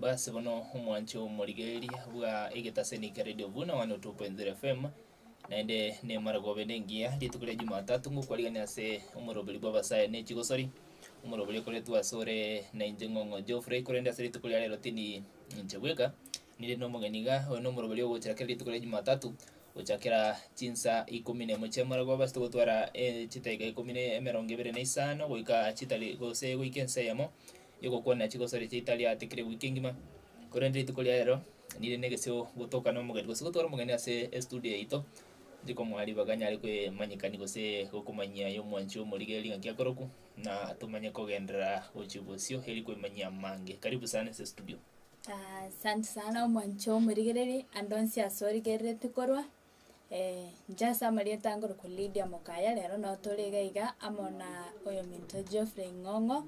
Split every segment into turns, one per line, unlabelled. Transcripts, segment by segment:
basi bono omwancho omorigeri bwa egetasenika radio buna 102.0 FM naende ne maragobe nengia litukule Jumatatu ngukwariga ase omorobeli bwa basaye ne chigosori omorobeli koletu asore na injengongo Geoffrey korenda seri tukule lero tini nchebweka nile no moganiga ono omorobeli ogochakera litukule Jumatatu ochakera chinsa 11 chemara goba stogotwara chitaiga 15 goika chitali gose weekend yamo yoko kwana chigosori chitali atekire weekend ngima korenda litukule lero nile negesyo gotoka no mogani gosotwara mogani ase studio ito ndiko mwali baganya kwe manyikani gose gokumanya yo mwancho morigeri ngakyakoroku na atumanya kogendera ochibosio heli kwe manya mange karibu sana se studio.
Asante sana mwancho morigeri andonsi asori gerete korwa njasa maria tangoro ku Lydia Mokaya lero no toregaiga amona oyo minto Geoffrey Ng'ong'o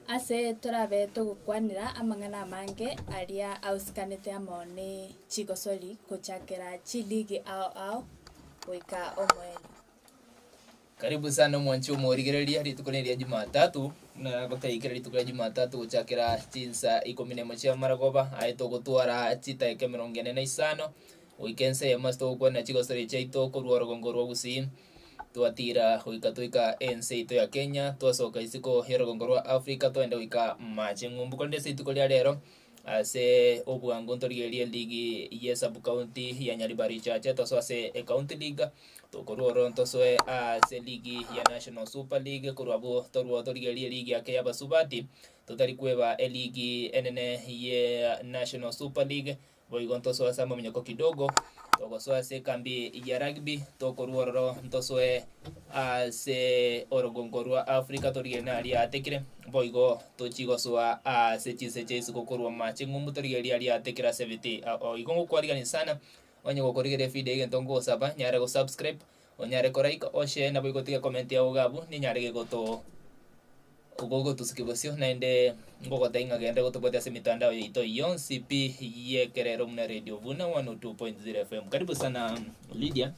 ase torabe tugukwanira amang'ana mange aria auskanete amone chigosori kochakera chiligi ao wika omweli.
Karibu sana mwancho morigeri ritukoneria Jumatatu na gotaikira ritukoneria Jumatatu gochakera chinsa 11 cia maragoba aito gotwara chita ekemerongene na isano weekend ya masto kwa na chigosori chaito korwa rogongo rwagusi twatira hoika ense ito ya Kenya twasoka isiko rogongo rwa Africa twende wika mache ngumbu konde situ kolia lero ase obwango ntorigerie ligi ya sub county ya Nyaribari chacha toso ase county league tokorwa ronto soe ase ligi ya National Super League korwabo torwa torigerie ligi ya Kenya basubati totari kweba ligi enene ya National Super League boigonto soa sama mnyoko kidogo toko soa se kambi ya rugby toko ruoro ntosoe se orogongorwa Africa torigena ali atekire boigo tochigo soa se chise chese kokorwa mache ngumbu torigeli ali atekira 70 oigongo kwariga sana onye gokorigere feed gentongo saba nyare go subscribe onyare ko like o share na boigo tiga comment ya ugabu ni nyare goto ugogo tusikibosio naende ngogo tainga gende gotopotea se mitandao ito yonsi pi yekerero mna radio buna 102.0 FM. Karibu sana Lydia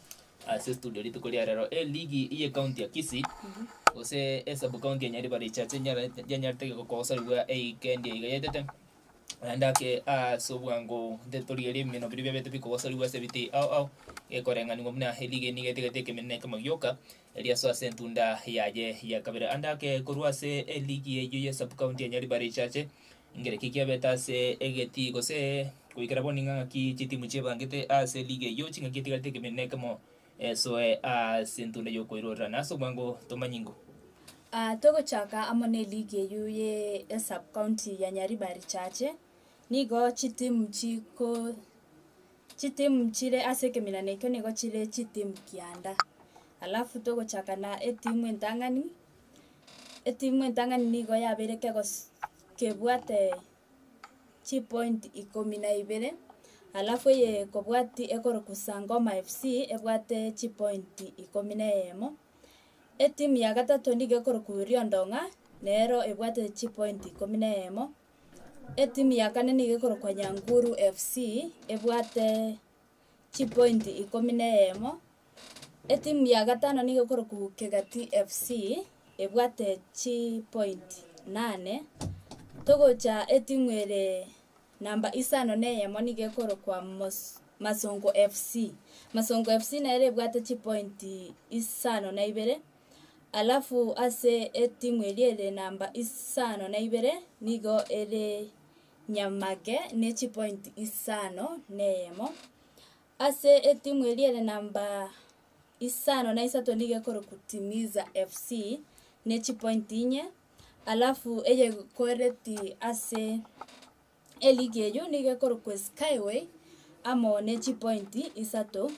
ase studio litukolia rero ligi iye county ya Kisii ose sub county ya Nyaribari chache nyartege kokosa lwa kendi igayete andake sobwango detorieri mino bibia bete bikosa lwa sebiti au ekorenga ningo mna ligi ni gete menne kama yoka elia so asentunda yaje ya kabira andake kurwase ligi ye sub county ya Nyaribari chache ngere kikia beta se egeti gose kuikira boninga ki chitimu chebangete ase ligi yo chinga kitika teke menne kama soe asentunda yoko irora naso bango tomanyingo
togo chaka amone ligi yu ye sub county ya Nyaribari chache nigo chitimu chire ase keminane kyo nigo chire chitimu kianda alafu togo chaka na etimu entangani nigo yabereke kebwate chi point 12 alafu ye kobwati ekoro kusangoma FC ebwate chi point 11 etimu ya gatatu nige ekoro kuriondonga nero ebwate chi point 11 etimu ya kane nige ekoro kwa Nyanguru FC ebwate chi point 11 etimu ya gatano nige ekoro ku Kegati FC ebwate chi point 8 togo cha etimu ere namba isano neyemo nige ekoro kwa Masongo FC na ere ebwate chi point isano na ibere alafu ase etimu ere namba isano na ibere nigo ere Nyamage ne chi point isano neyemo ase etimu ere namba isano na isato nige ekoro kutimiza FC ne chi point inye alafu eye koreti ase ligi eyo nige ekoro ku Skyway amo ne chi point isato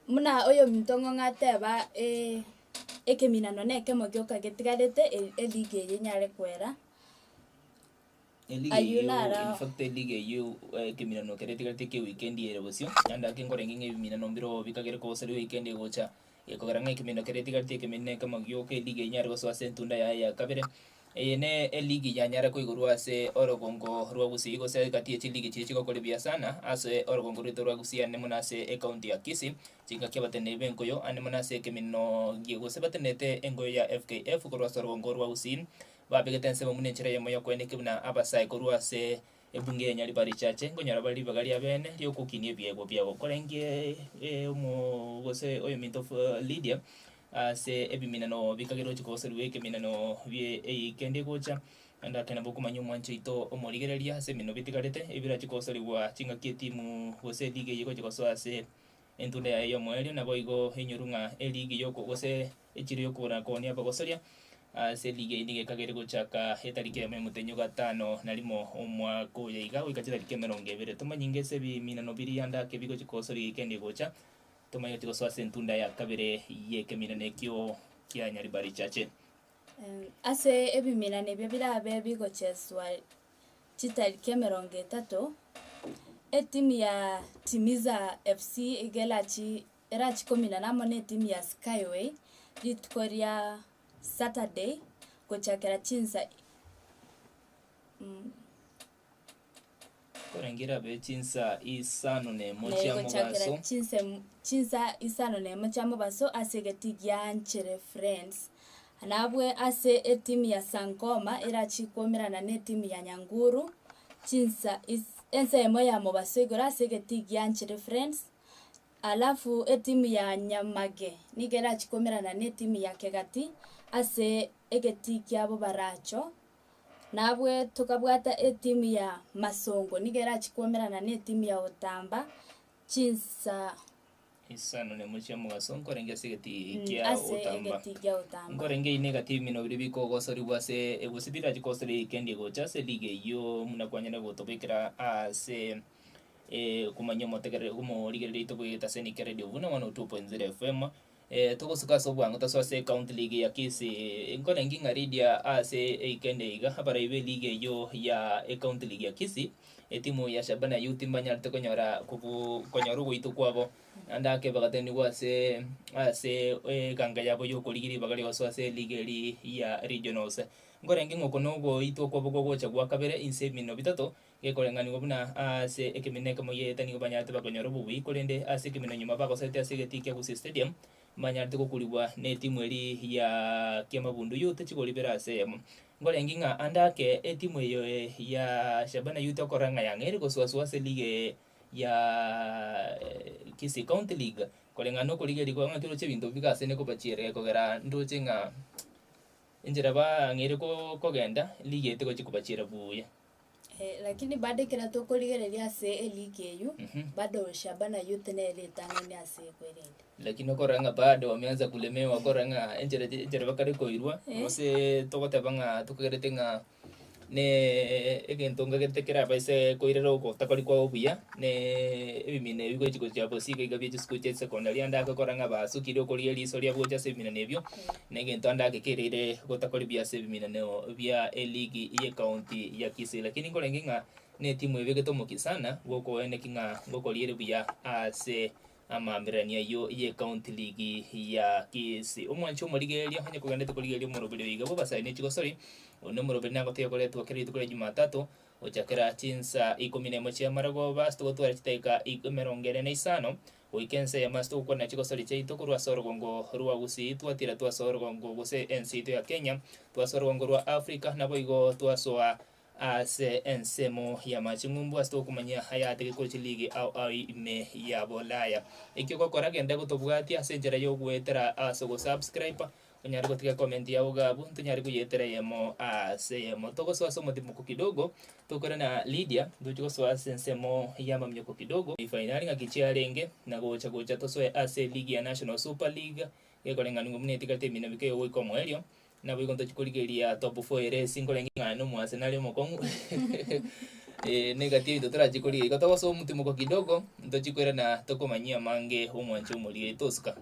muna oyo mintongo ngateba ekeminano ne kemogyoka getigarete ligi eyo nyare kwera
ayunara in fact ligi eyo keminano keretigarete ke weekend ere bosio anda kengorenginge minano mbiro bikagere ko seri weekend egocha ekogaranga keminano keretigarete kemenne kemogyoka ligi nyare go so asentunda ya kabere ne ligi ya nyara ko igurwa se orogongo rwagusi go se kati ligi chichiko kolibia sana ase orogongo rito rwagusi ane monase county ya Kisii chinga kibatene benko yo ane monase kemino giego se batenete engo ya FKF ko rwa orogongo rwagusi babigeten se mumune chira yemo yoko ene kibna abasai ko rwa se ebunge ya Nyaribari chache ngonyara bali bagari abene ryokukinie byego byabo korenge omo gose oyo minto Lydia se ebiminano bikagero chikoserwe keminano bye kende gocha anda kana bokumanya omwancho ito omorigereria se mino bitigarete ebira chikoserwa chinga timu gose ligue yego chikosoa se entunda ya yo moelio na boigo enyorunga eligi yoko gose echiri yokora konia bagosoria se ligue indige kagere gochaka etariki ya mutenyo gatano nalimo omwaka oyiga wikatariki 20 tumanyinge se biminano biri anda kebigo chikosori kende gocha tumayo chikosoa se entunda ya kabere ye keminane kyo kya Nyaribari chache
ase ebiminane byo birabe bigocheswa chitariki 30 etimu ya Timiza FC igelachi erachi komina namo ne timu ya Skyway litkoria Saturday gochakera chinsa
korangira be chinsa isano ne mocha
mugaso chinsa isano ne mocha mugaso asegetigia nchere friends anabwe ase etimu ya Sankoma erachi komirana ne timu ya Nyanguru chinsa ense moya mubaso igora asegetigia nchere friends alafu etimu ya Nyamage nigera chikomerana ne timu ya Kegati ase egetikia abo baracho nabwe tukabwata etimu ya Masongo nigera chikomerana ne timu ya Otamba chinsa
isano ne mucha mugaso nkorenge segetikia Otamba nkorenge negative mino bibiko gosori bwase egusibira chikosori kendi gocha se ligue yo munakwanya gotobekera ase kumanya motegere gumo ligere ito bwita Senika Radio buna 102.0 FM tugosuka sobwango taswase county league ya Kisii nkorengi ngaridia ase ikende iga habara ibe ligue yo ya county league ya Kisii etimu ya Shabana Youth mbanya tukonyora konyoru gwitu kwabo anda ke bagateni wase ase ganga yabo yo koligiri bagari waswase ligue ya regionals ngorengi ngokonogo ito kwabo gocha gwa kabere inse mino bitato gekorengani gobuna ase ekemineka moye tani gobanyate bakonyoro bubi kolende ase kemino nyuma bagosete ase getike ku stadium manyarte kokulibwa ne timu eri ya Kiamabundu Youth chigolibera ase ngorengi nga andake etimu eyo ya Shabana Youth okoranga yangeri goswaswa se ligue ya Kisii County League kolengano kolige ligo ngakiro chebinto bigase ne kobachiere kogera ndoche nga injira ba ngere ko kogenda ligue etiko chikobachira buya
lakini bado kila tokoligereria ase elike eyu bado Shabana Youth ne letano ni ase kwerende
lakini koranga bado wameanza kulemewa koranga enjere bakari koirwa mose togotebanga tukerete nga ne egentonga getekera baise koirero ko takoli kwa obuya ne ebimine bigo chiko chabo sika igabye chiskuche secondary anda ko koranga basukire ko lieli soria boja sebimine nebyo ne gento anda kekerere ko takoli bya sebimine neo bya eligi ye county ya Kisii lakini ngolenga ne timu ebegeto mokisana goko ene kinga goko liere buya ase amamirania yo ye county league ya Kisii omwancho morigeria hanye kugandete koligeria morobele igabo basaine chiko sorry ono morobele nango tyo kole twakeri tukole Jumatatu ochakera chinsa 11 chia marago basto gotwara chitaika 25 weekend ya masto ko na chiko sorry cheito kurwa sorgongo ruwa gusi twatira twa sorgongo gose NC ya Kenya twa sorgongo ruwa Africa nabo igo twasoa ase ensemo ya machingumbu asto kumanya hayate ko chiligi au ime ya bolaya ikiko koragenda gutobwati ase njera yo gwetera aso go subscribe onyari gotika comment ya ugabu tunyari kuyetera yemo ase yemo togo so mutimuko kidogo tukora na Lydia nduchiko so ase ensemo ya mamyoko kidogo finali ngakichiarenge na gocha toso ase ligi ya National Super League yekolenga ngumune tikate mina bike yo ko mwelio na bwo gonto chikoligeria top 4 ere single ngano mu Arsenal mo kongu negative dotora chikoligeria togo so mutimuko kidogo ndo chikwera na tokomanyia mange omwancho muri toska